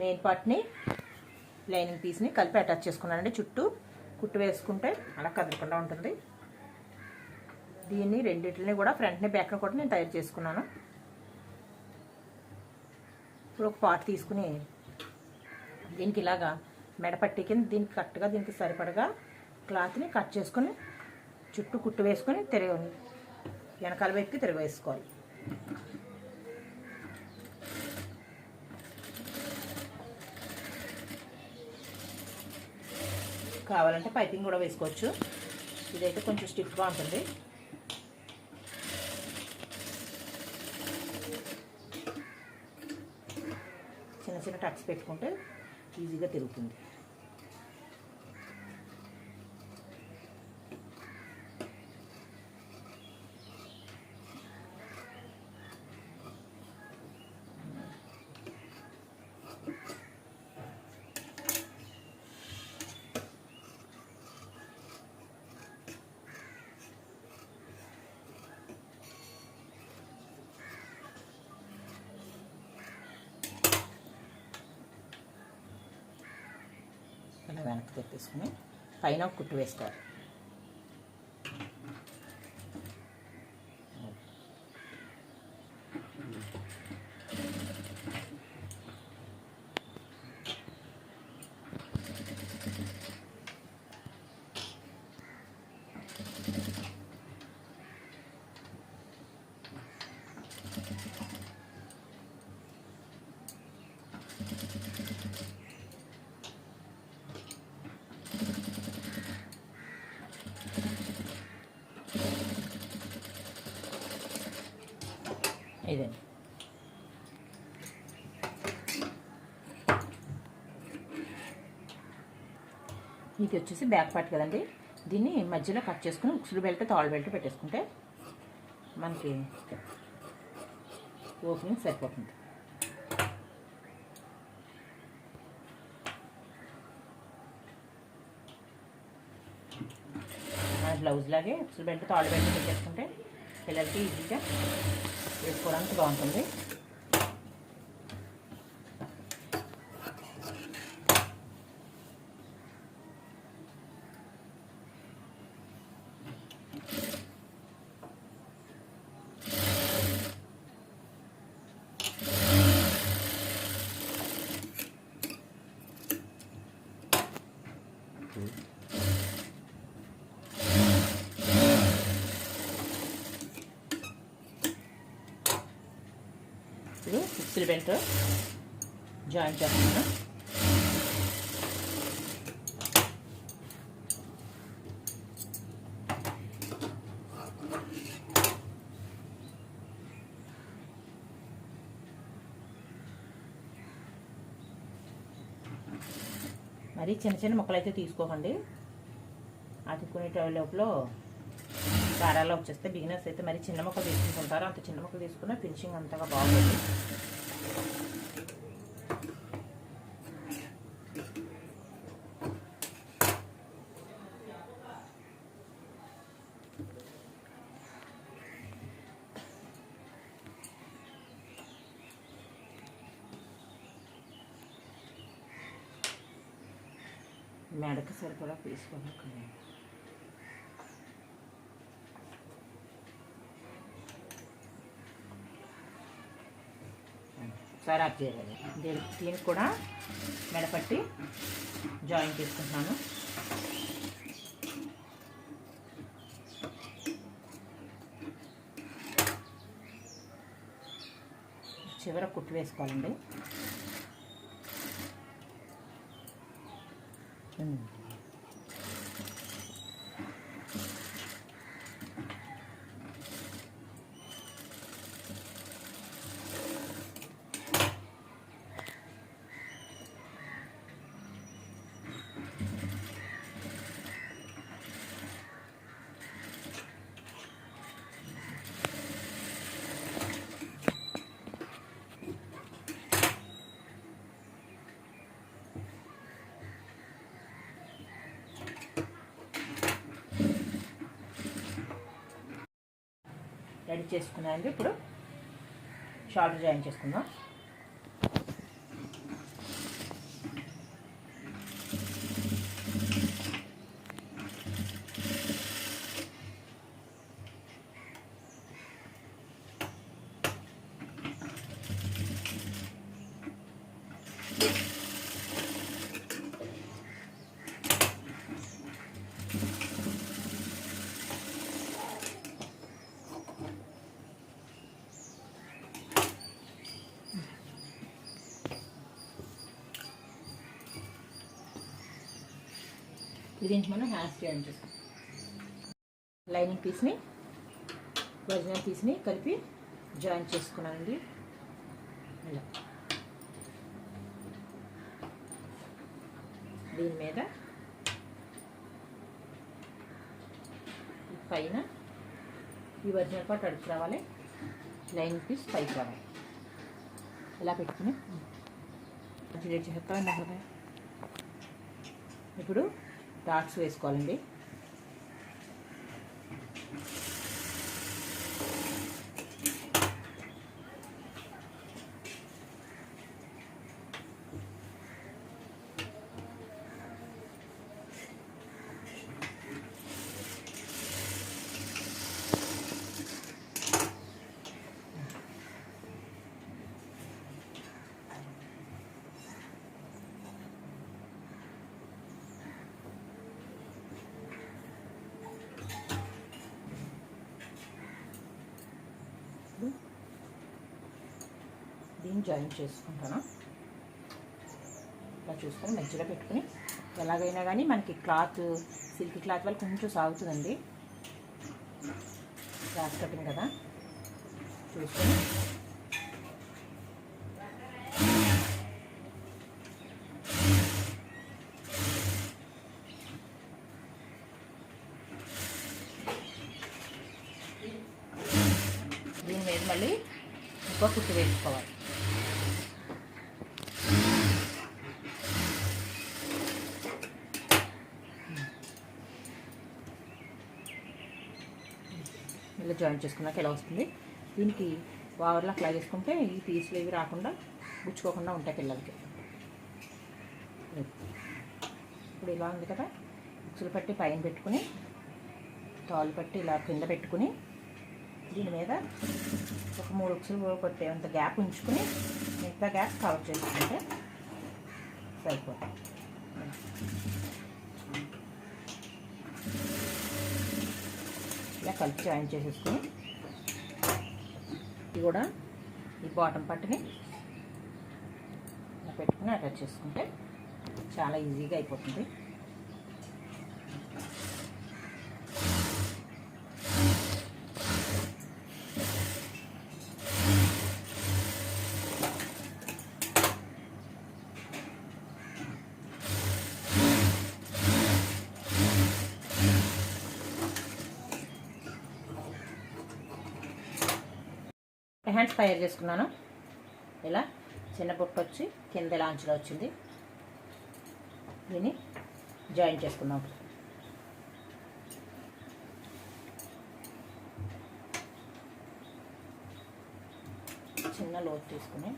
Main పార్ట్ని lining పీస్ని కలిపి అటాచ్ చేసుకున్నానండి. చుట్టూ కుట్టు వేసుకుంటే అలా కదలకుండా ఉంటుంది. దీన్ని రెండింటిని కూడా ఫ్రంట్ని బ్యాక్ని కూడా నేను తయారు చేసుకున్నాను. ఇప్పుడు ఒక పార్ట్ తీసుకుని దీనికి ఇలాగా మెడపట్టి కింద దీనికి కరెక్ట్గా దీనికి సరిపడగా క్లాత్ని కట్ చేసుకుని చుట్టూ కుట్టు వేసుకొని వెనకాల వైపుకి తిరగవేసుకోవాలి. కావాలంటే పైపింగ్ కూడా వేసుకోవచ్చు. ఇదైతే కొంచెం స్టిఫ్గా ఉంటుంది. చిన్న చిన్న టక్స్ పెట్టుకుంటే ఈజీగా తిరుగుతుంది. ఇలా వెనక్కి తెప్పేసుకుని పైన కుట్టు వేసుకోవాలి. ఇదే ఇది వచ్చేసి బ్యాక్ పార్ట్ కదండి. దీన్ని మధ్యలో కట్ చేసుకుని ఉక్సులు బెల్ట్ తాళ్ళు బెల్ట్ పెట్టేసుకుంటే మనకి ఓపెనింగ్ సరిపోతుంది. మన బ్లౌజ్ లాగే ఉక్సులు బెల్ట్ తాళ్ళు బెల్ట్ పెట్టేసుకుంటే పిల్లలకి ఈజీగా వేసుకోవడానికి బాగుంటుంది. ఇప్పుడు ఉక్సులు బెల్ట్ జాయిన్ చేస్తున్నాను. మరి చిన్న చిన్న ముక్కలు అయితే తీసుకోకండి. అతుక్కునే లోపల దారాల్లో వచ్చేస్తే బిగినర్స్ అయితే మరి చిన్న ముక్కలు తీసుకుంటారు. అంత చిన్న ముక్కలు తీసుకున్న ఫినిషింగ్ అంతగా బాగుంటుంది. మెడకు సరిపడా తీసుకోవాలి. ఒకసారి ఆఫ్ చేయాలి. దీనికి కూడా మెడపట్టి జాయిన్ చేసుకుంటున్నాను. చివర కుట్టు వేసుకోవాలండి. రెడీ చేసుకున్నాను. ఇప్పుడు షోల్డర్ జాయిన్ చేసుకుందాం. దీనికి మనం హ్యాండ్స్ జాయిన్ చేస్తాం. లైనింగ్ పీస్ని ఒరిజినల్ పీస్ని కలిపి జాయిన్ చేసుకున్నానండి. ఇలా దీని మీద పైన ఈ ఒరిజినల్ పార్ట్ అడుగు రావాలి, లైనింగ్ పీస్ పైకి రావాలి. ఇలా పెట్టుకుని ఇప్పుడు డాట్స్ వేసుకోవాలండి. దీన్ని జాయిన్ చేసుకుంటాను. ఇలా చూసుకొని మధ్యలో పెట్టుకుని ఎలాగైనా కానీ మనకి క్లాత్ సిల్క్ క్లాత్ వల్ల కొంచెం సాగుతుందండి. క్లాత్ కటింగ్ కదా చూసుకొని దీని మీద మళ్ళీ ఇంకో కుట్టు వేసుకోవాలి. ఇలా జాయిన్ చేసుకున్నాక ఎలా వస్తుంది. దీనికి ఓవర్లాక్ అలా వేసుకుంటే ఈ పీసులు ఇవి రాకుండా గుచ్చుకోకుండా ఉంటాయి పిల్లలకి. ఇప్పుడు ఇలా ఉంది కదా, ఉక్సులు పట్టి పైన పెట్టుకుని తాళ్ళు పట్టి ఇలా కింద పెట్టుకుని దీని మీద ఒక 3 ఉక్సులు కొట్టేంత గ్యాప్ ఉంచుకుని మిగతా గ్యాప్ కవర్ చేసుకుంటే సరిపోతుంది. ఇలా కలిపి జాయిన్ చేసేసుకుని ఇది కూడా ఈ బాటమ్ పట్టుని ఇలా పెట్టుకుని అటాచ్ చేసుకుంటే చాలా ఈజీగా అయిపోతుంది. హ్యాండ్స్ తయారు చేసుకున్నాను. ఇలా చిన్న బొట్టు వచ్చి కింద లాంచ్లో వచ్చింది. దీన్ని జాయిన్ చేసుకున్నాం. చిన్న లోతు తీసుకుని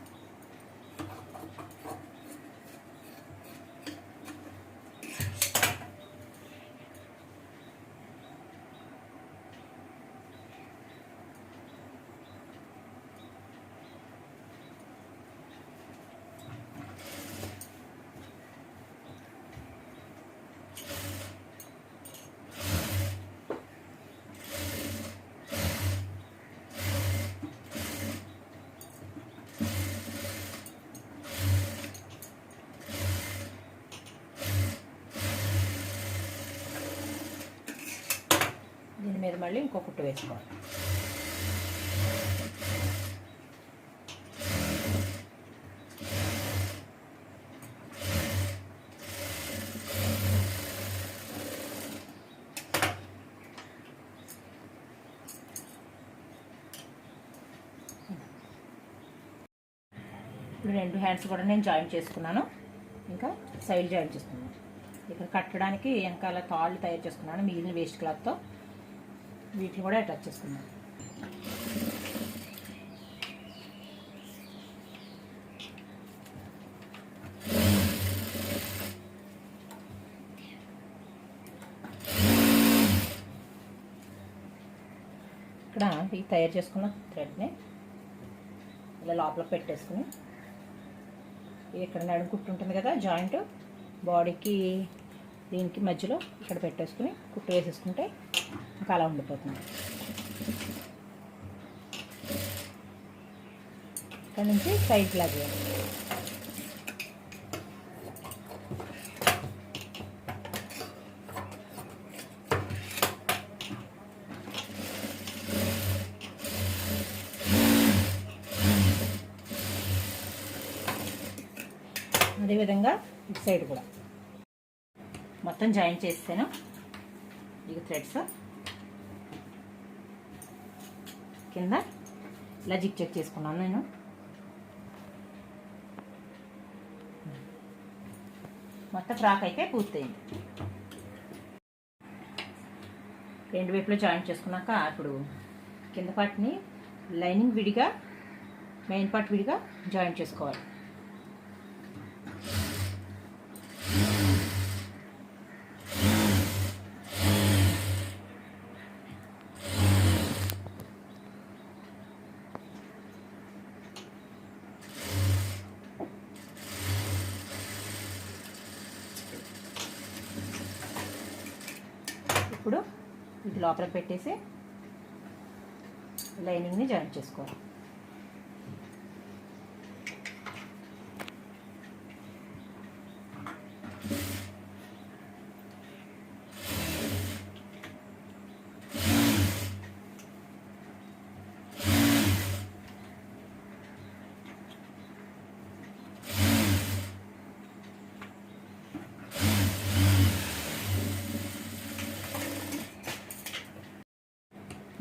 దీని మీద మళ్ళీ ఇంకో కుట్టు వేసుకోవాలి. ఇప్పుడు 2 హ్యాండ్స్ కూడా నేను జాయిన్ చేసుకున్నాను. ఇంకా సైడ్ జాయిన్ చేసుకున్నాను. ఇక్కడ కట్టడానికి వెనకాల తాళ్ళు తయారు చేసుకున్నాను మిగిలిన వేస్ట్ క్లాత్తో. వీటిని కూడా అటాచ్ చేసుకున్నాను. ఇక్కడ ఈ తయారు చేసుకున్న థ్రెడ్ని ఇలా లోపల పెట్టేసుకుని ఇక్కడ నడుము కుట్టు ఉంటుంది కదా, జాయింట్ బాడీకి దీనికి మధ్యలో ఇక్కడ పెట్టేసుకుని కుట్టు వేసేసుకుంటే ఇంకా అలా ఉండిపోతుంది. ఇక్కడ నుంచి సైడ్ లాగా అదేవిధంగా ఇటు సైడ్ కూడా మొత్తం జాయిన్ చేస్తాను. ఇక థ్రెడ్స్ కింద ఇలా జిగ్ చెక్ చేసుకున్నాను నేను. మొత్తం ఫ్రాక్ అయితే పూర్తయింది. రెండు వైపులో జాయిన్ చేసుకున్నాక ఇప్పుడు కింద పార్ట్ని లైనింగ్ విడిగా మెయిన్ పార్ట్ విడిగా జాయిన్ చేసుకోవాలి. ఇప్పుడు ఇది లోపల పెట్టేసి లైనింగ్ని జాయిన్ చేసుకోవాలి.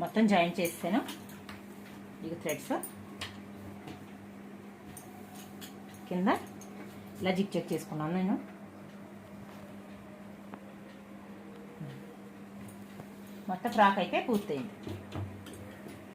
మొత్తం జాయిన్ చేస్తాను. ఇక థ్రెడ్స్ కింద ఇలా జిగ్ చెక్ చేసుకున్నాను నేను. మొత్తం ఫ్రాక్ అయితే పూర్తయింది.